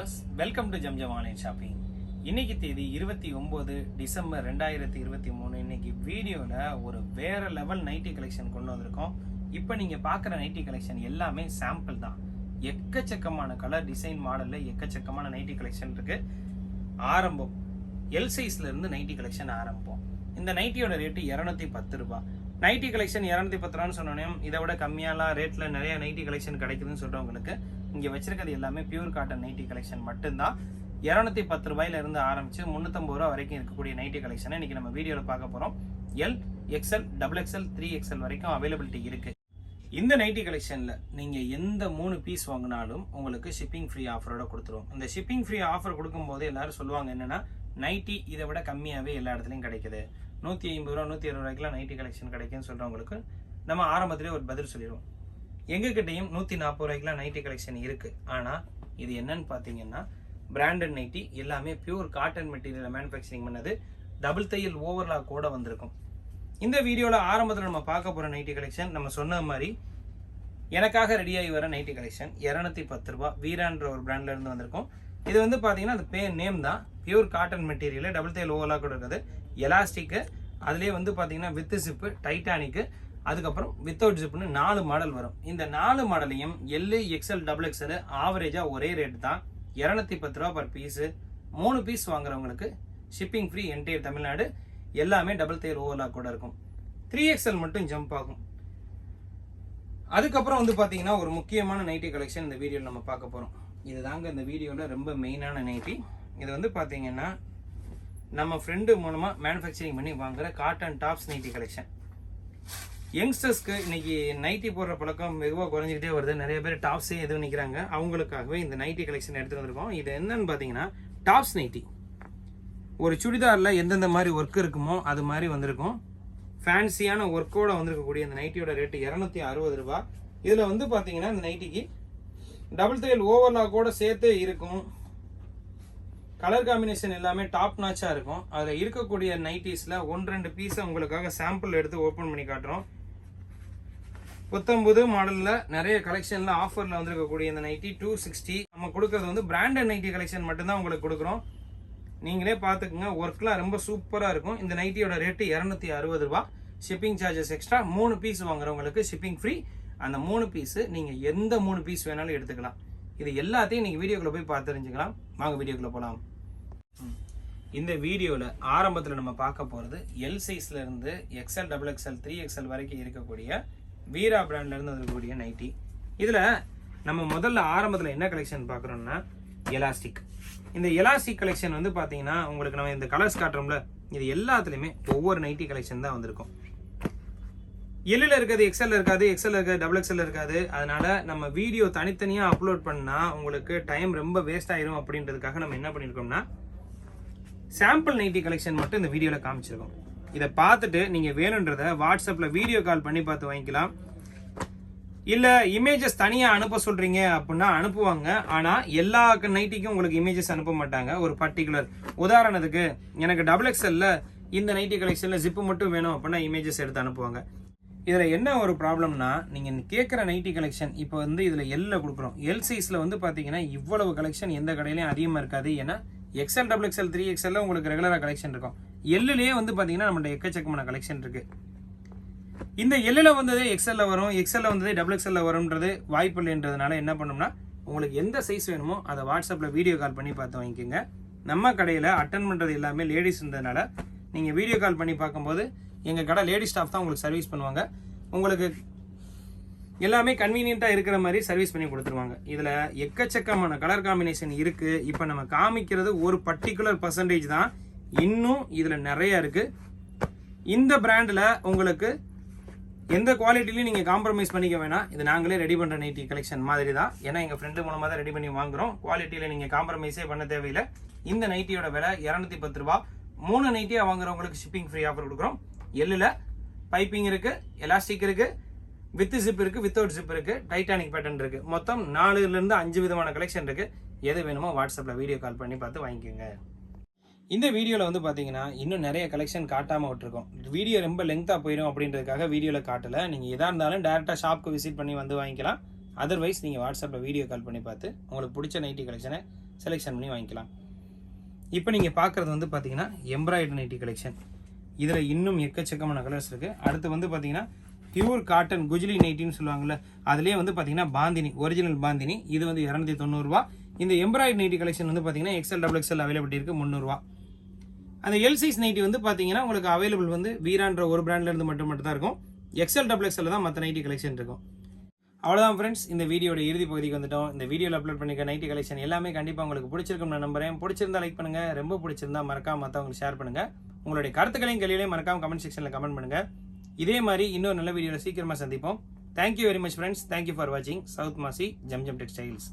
Viewers, welcome to Zamzam online shopping. இன்னைக்கு தேதி 29 December 2023. இன்னைக்கு வீடியோவில் ஒரு வேற லெவல் நைட்டி கலெக்ஷன் கொண்டு வந்திருக்கோம். இப்போ நீங்கள் பார்க்குற நைட்டி கலெக்ஷன் எல்லாமே சாம்பிள் தான். எக்கச்சக்கமான கலர் டிசைன் மாடலில் எக்கச்சக்கமான நைட்டி கலெக்ஷன் இருக்கு. ஆரம்பம் எல் சைஸ்ல இருந்து நைட்டி கலெக்ஷன் ஆரம்பம். இந்த நைட்டியோட ரேட்டு 210 ரூபாய். நைட்டி கலெக்ஷன் 210 ரூபான்னு சொன்னோன்னே இதை விட கம்மியாலாம் ரேட்டில் நிறைய நைட்டி கலெக்ஷன் கிடைக்குதுன்னு சொல்கிறவங்களுக்கு இங்கே வச்சிருக்கிறது எல்லாமே பியூர் காட்டன் நைட்டி கலெக்ஷன் மட்டும்தான். 210 ரூபாயில இருந்து ஆரம்பிச்சு 350 ரூபா வரைக்கும் இருக்கக்கூடிய நைட்டி கலெக்ஷனை இன்னைக்கு நம்ம வீடியோவில் பார்க்க போகிறோம். எல், எக்ஸ்எல், XXL, 3XL வரைக்கும் அவைலபிலிட்டி இருக்கு. இந்த நைட்டி கலெக்ஷனில் நீங்கள் எந்த 3 பீஸ் வாங்கினாலும் உங்களுக்கு ஷிப்பிங் ஃப்ரீ ஆஃபரோட கொடுத்துருவோம். இந்த ஷிப்பிங் ஃப்ரீ ஆஃபர் கொடுக்கும்போது எல்லாரும் சொல்லுவாங்க என்னன்னா, நைட்டி இதை விட கம்மியாகவே எல்லா இடத்துலையும் கிடைக்குது, 150 ரூபா 120 ரூபாய்க்குலாம் நைட்டி கலெக்ஷன் கிடைக்குன்னு சொல்கிறவங்களுக்கு நம்ம ஆரம்பத்திலே ஒரு பதில் சொல்லிடுவோம். எங்ககிட்டையும் 140 ரூபாய்க்குலாம் நைட்டி கலெக்ஷன் இருக்கு. ஆனால் இது என்னன்னு பார்த்தீங்கன்னா, பிராண்டட் நைட்டி எல்லாமே பியூர் காட்டன் மெட்டீரியல் மேனுஃபேக்சரிங் பண்ணது, டபுள் தையல் ஓவர்லாக் கூட வந்திருக்கும். இந்த வீடியோவில் ஆரம்பத்தில் நம்ம பார்க்க போகிற நைட்டி கலெக்ஷன் நம்ம சொன்ன மாதிரி எனக்காக ரெடியாகி வர நைட்டி கலெக்ஷன் 210 ரூபா. வீரான்ற ஒரு பிராண்ட்ல இருந்து வந்திருக்கும். இது வந்து பார்த்தீங்கன்னா அது நேம் தான், பியூர் காட்டன் மெட்டீரியல், டபுள் தையல் ஓவர்லாக் கூட இருக்குது, எலாஸ்டிக்கு, அதுலேயே வந்து பார்த்தீங்கன்னா வித் ஜிப்பு, டைட்டானிக்கு, அதுக்கப்புறம் வித்தவுட் ஜிப்னு 4 மாடல் வரும். இந்த 4 மாடலையும் எல், எக்ஸ்எல், XXL ஆவரேஜா ஒரே ரேட் தான், 210 ரூபா பர் பீஸ். 3 பீஸ் வாங்குறவங்களுக்கு ஷிப்பிங் ஃப்ரீ என்டையர் தமிழ்நாடு. எல்லாமே டபுள் தையல் ஓவர்லாக் கூட இருக்கும். 3XL மட்டும் ஜம்ப் ஆகும். அதுக்கப்புறம் வந்து பார்த்தீங்கன்னா ஒரு முக்கியமான நைட்டி கலெக்ஷன் இந்த வீடியோவில் நம்ம பார்க்க போகிறோம். இது தாங்க இந்த வீடியோவில் ரொம்ப மெயினான நைட்டி. இது வந்து பார்த்தீங்கன்னா நம்ம ஃப்ரெண்டு மூலமாக மேனுஃபேக்சரிங் பண்ணி வாங்குற காட்டன் டாப்ஸ் நைட்டி கலெக்ஷன். யங்ஸ்டர்ஸ்க்கு இன்னைக்கு நைட்டி போடுற பழக்கம் வெகுவாக குறைஞ்சிக்கிட்டே வருது. நிறைய பேர் டாப்ஸே எதுவும் நிற்கிறாங்க. அவங்களுக்காகவே இந்த நைட்டி கலெக்ஷன் எடுத்துகிட்டு வந்திருக்கோம். இது என்னன்னு பார்த்தீங்கன்னா டாப்ஸ் நைட்டி. ஒரு சுடிதாரில் எந்தெந்த மாதிரி ஒர்க் இருக்குமோ அது மாதிரி வந்திருக்கும். ஃபேன்சியான ஒர்க்கோட வந்திருக்கக்கூடிய இந்த நைட்டியோட ரேட்டு 260 ரூபா. இதில் வந்து பார்த்தீங்கன்னா இந்த நைட்டிக்கு டபுள் தையல் ஓவர்லாக்கோட சேர்த்து இருக்கும். கலர் காம்பினேஷன் எல்லாமே டாப் நாச்சாக இருக்கும். அதில் இருக்கக்கூடிய நைட்டிஸில் 1-2 பீஸை உங்களுக்காக சாம்பிள் எடுத்து ஓப்பன் பண்ணி காட்டுறோம். 19 மாடலில் நிறைய கலெக்ஷனில் ஆஃபரில் வந்திருக்கக்கூடிய இந்த நைட்டி 260. நம்ம கொடுக்கறது வந்து பிராண்டட் நைட்டி கலெக்ஷன் மட்டும்தான் உங்களுக்கு கொடுக்குறோம். நீங்களே பார்த்துக்குங்க, ஒர்க்லாம் ரொம்ப சூப்பராக இருக்கும். இந்த நைட்டியோட ரேட்டு 260 ரூபா. Shipping charges extra. 3 பீஸ் வாங்குறவங்களுக்கு ஷிப்பிங் ஃப்ரீ. அந்த 3 பீஸு நீங்கள் எந்த 3 பீஸ் வேணாலும் எடுத்துக்கலாம். இது எல்லாத்தையும் நீங்கள் வீடியோக்குள்ளே போய் பார்த்து தெரிஞ்சுக்கலாம். வாங்க வீடியோக்குள்ளே போகலாம். இந்த வீடியோவில் ஆரம்பத்தில் நம்ம பார்க்க போகிறது எல் சைஸ்ல இருந்து XL, XXL, 3XL வரைக்கும் இருக்கக்கூடிய வீரா பிராண்ட்ல இருந்து இருக்கக்கூடிய நைட்டி. இதில் நம்ம முதல்ல ஆரம்பத்தில் என்ன கலெக்ஷன் பார்க்குறோம்னா எலாஸ்டிக். இந்த எலாஸ்டிக் கலெக்ஷன் வந்து பார்த்தீங்கன்னா உங்களுக்கு நம்ம இந்த கலர்ஸ் காட்டுறோம்ல, இது எல்லாத்துலேயுமே ஒவ்வொரு நைட்டி கலெக்ஷன் தான் வந்திருக்கும். எல்லில் இருக்காது, XL இருக்காது, XL இருக்காது, XXL இருக்காது. அதனால நம்ம வீடியோ தனித்தனியாக அப்லோட் பண்ணால் உங்களுக்கு டைம் ரொம்ப வேஸ்ட் ஆயிரும். அப்படின்றதுக்காக நம்ம என்ன பண்ணியிருக்கோம்னா சாம்பிள் நைட்டி கலெக்ஷன் மட்டும் இந்த வீடியோவில் காமிச்சிருக்கோம். இதை பார்த்துட்டு நீங்கள் வேணுன்றதை வாட்ஸ்அப்பில் வீடியோ கால் பண்ணி பார்த்து வாங்கிக்கலாம். இல்லை இமேஜஸ் தனியாக அனுப்ப சொல்கிறீங்க அப்படின்னா அனுப்புவாங்க. ஆனால் எல்லா நைட்டிக்கும் உங்களுக்கு இமேஜஸ் அனுப்ப மாட்டாங்க. ஒரு பர்டிகுலர் உதாரணத்துக்கு எனக்கு XXL இந்த நைட்டி கலெக்ஷனில் ஜிப்பு மட்டும் வேணும் அப்படின்னா இமேஜஸ் எடுத்து அனுப்புவாங்க. இதில் என்ன ஒரு ப்ராப்ளம்னா, நீங்கள் கேட்குற நைட்டி கலெக்ஷன் இப்போ வந்து இதில் எல்லில் கொடுக்குறோம். எல் சைஸில் வந்து பார்த்தீங்கன்னா இவ்வளவு கலெக்ஷன் எந்த கடையிலையும் அதிகமாக இருக்காது. ஏன்னா XL, XXL, 3XL உங்களுக்கு ரெகுலராக கலெக்ஷன் இருக்கும். எல்லுலேயே வந்து பார்த்தீங்கன்னா நம்மகிட்ட எக்கச்சக்கமான கலெக்ஷன் இருக்குது. இந்த எல்லில் வந்ததே XL வரும், XL வந்ததே XXL வரும்ன்றது வாய்ப்பு இல்லைன்றதுனால என்ன பண்ணோம்னா, உங்களுக்கு எந்த சைஸ் வேணுமோ அதை வாட்ஸ்அப்பில் வீடியோ கால் பண்ணி பார்த்து வாங்கிக்கோங்க. நம்ம கடையில் அட்டன் பண்ணுறது எல்லாமே லேடிஸ் இருந்ததுனால நீங்கள் வீடியோ கால் பண்ணி பார்க்கும்போது எங்கள் கடை லேடி ஸ்டாஃப் தான் உங்களுக்கு சர்வீஸ் பண்ணுவாங்க. உங்களுக்கு எல்லாமே கன்வீனியண்ட்டாக இருக்கிற மாதிரி சர்வீஸ் பண்ணி கொடுத்துருவாங்க. இதில் எக்கச்சக்கமான கலர் காம்பினேஷன் இருக்குது. இப்போ நம்ம காமிக்கிறது ஒரு பர்டிகுலர் பர்சன்டேஜ் தான், இன்னும் இதில் நிறைய இருக்குது. இந்த பிராண்டில் உங்களுக்கு எந்த குவாலிட்டிலையும் நீங்கள் காம்ப்ரமைஸ் பண்ணிக்க வேணாம். இது நாங்களே ரெடி பண்ணுற நைட்டி கலெக்ஷன் மாதிரி தான். ஏன்னா எங்கள் ஃப்ரெண்டு மூலமாக தான் ரெடி பண்ணி வாங்குகிறோம். குவாலிட்டியில் நீங்கள் காம்ப்ரமைஸே பண்ண தேவையில்லை. இந்த நைட்டியோட விலை 210 ரூபா. 3 நைட்டியாக வாங்குறவங்களுக்கு ஷிப்பிங் ஃப்ரீ ஆஃபர் கொடுக்குறோம். எல்லில் பைப்பிங் இருக்குது, எலாஸ்டிக் இருக்குது, வித் ஜிப் இருக்குது, வித்தவுட் ஜிப் இருக்குது, டைட்டானிக் பேட்டர்ன் இருக்குது. மொத்தம் 4லேருந்து 5 விதமான கலெக்ஷன் இருக்குது. எது வேணுமோ வாட்ஸ்அப்பில் வீடியோ கால் பண்ணி பார்த்து வாங்கிக்கோங்க. இந்த வீடியோவில் வந்து பார்த்தீங்கன்னா இன்னும் நிறைய கலெக்ஷன் காட்டாமல் விட்டுருக்கோம். வீடியோ ரொம்ப லெங்க்தாக போயிடும் அப்படின்றதுக்காக வீடியோவில் காட்டலை. நீங்கள் எதாக இருந்தாலும் டேரெக்டாக ஷாப்புக்கு விசிட் பண்ணி வந்து வாங்கிக்கலாம். அதர்வைஸ் நீங்கள் வாட்ஸ்அப்பில் வீடியோ கால் பண்ணி பார்த்து உங்களுக்கு பிடிச்ச நைட்டி கலெக்ஷனை செலெக்ஷன் பண்ணி வாங்கிக்கலாம். இப்போ நீங்கள் பார்க்குறது வந்து பார்த்தீங்கன்னா எம்ப்ராய்டரி நைட்டி கலெக்ஷன். இதில் இன்னும் எக்கச்சக்கமான கலர்ஸ் இருக்குது. அடுத்து வந்து பார்த்தீங்கன்னா பியூர் காட்டன் குஜிலி நைட்டின்னு சொல்லுவாங்கள்ல, அதுலேயே வந்து பார்த்தீங்கன்னா பாந்தினி, ஒரிஜினல் பாந்தினி. இது வந்து 290 ரூபா. இந்த எம்ப்ராய்டரி நைட்டி கலெக்ஷன் வந்து பார்த்தீங்கன்னா XL XXL அவைலபிலிட்டி இருக்குது 300 ரூபா. அந்த எல் சைஸ் நைட்டி வந்து பார்த்தீங்கன்னா உங்களுக்கு அவைலபிள் வந்து வீரான்ற ஒரு பிராண்ட்லேருந்து மட்டும் தான் இருக்கும். XL XXL தான் மற்ற நைட்டி கலெக்ஷன் இருக்கும். அவ்வளோதான் ஃப்ரெண்ட்ஸ், இந்த வீடியோட இறுதி பகுதிக்கு வந்துட்டோம். இந்த வீடியோவில் அப்லோட் பண்ணிக்க நைட்டி கலெக்ஷன் எல்லாமே கண்டிப்பாக உங்களுக்கு பிடிச்சிருக்கும் நான் நம்புறேன். பிடிச்சிருந்தா லைக் பண்ணுங்கள், ரொம்ப பிடிச்சிருந்தா மறக்காம மற்றவங்களுக்கு ஷேர் பண்ணுங்கள். உங்களுடைய கருத்துக்களையும் கேள்விகளையும் மறக்காம கமெண்ட் செக்ஷனில் கமெண்ட் பண்ணுங்கள். இதே மாதிரி இன்னொரு நல்ல வீடியோவில் சீக்கிரமாக சந்திப்போம். Thank you very much friends. Thank you for வாட்சிங் சவுத் மாசி ஜம்ஜம் டெக்ஸ்டைல்ஸ்.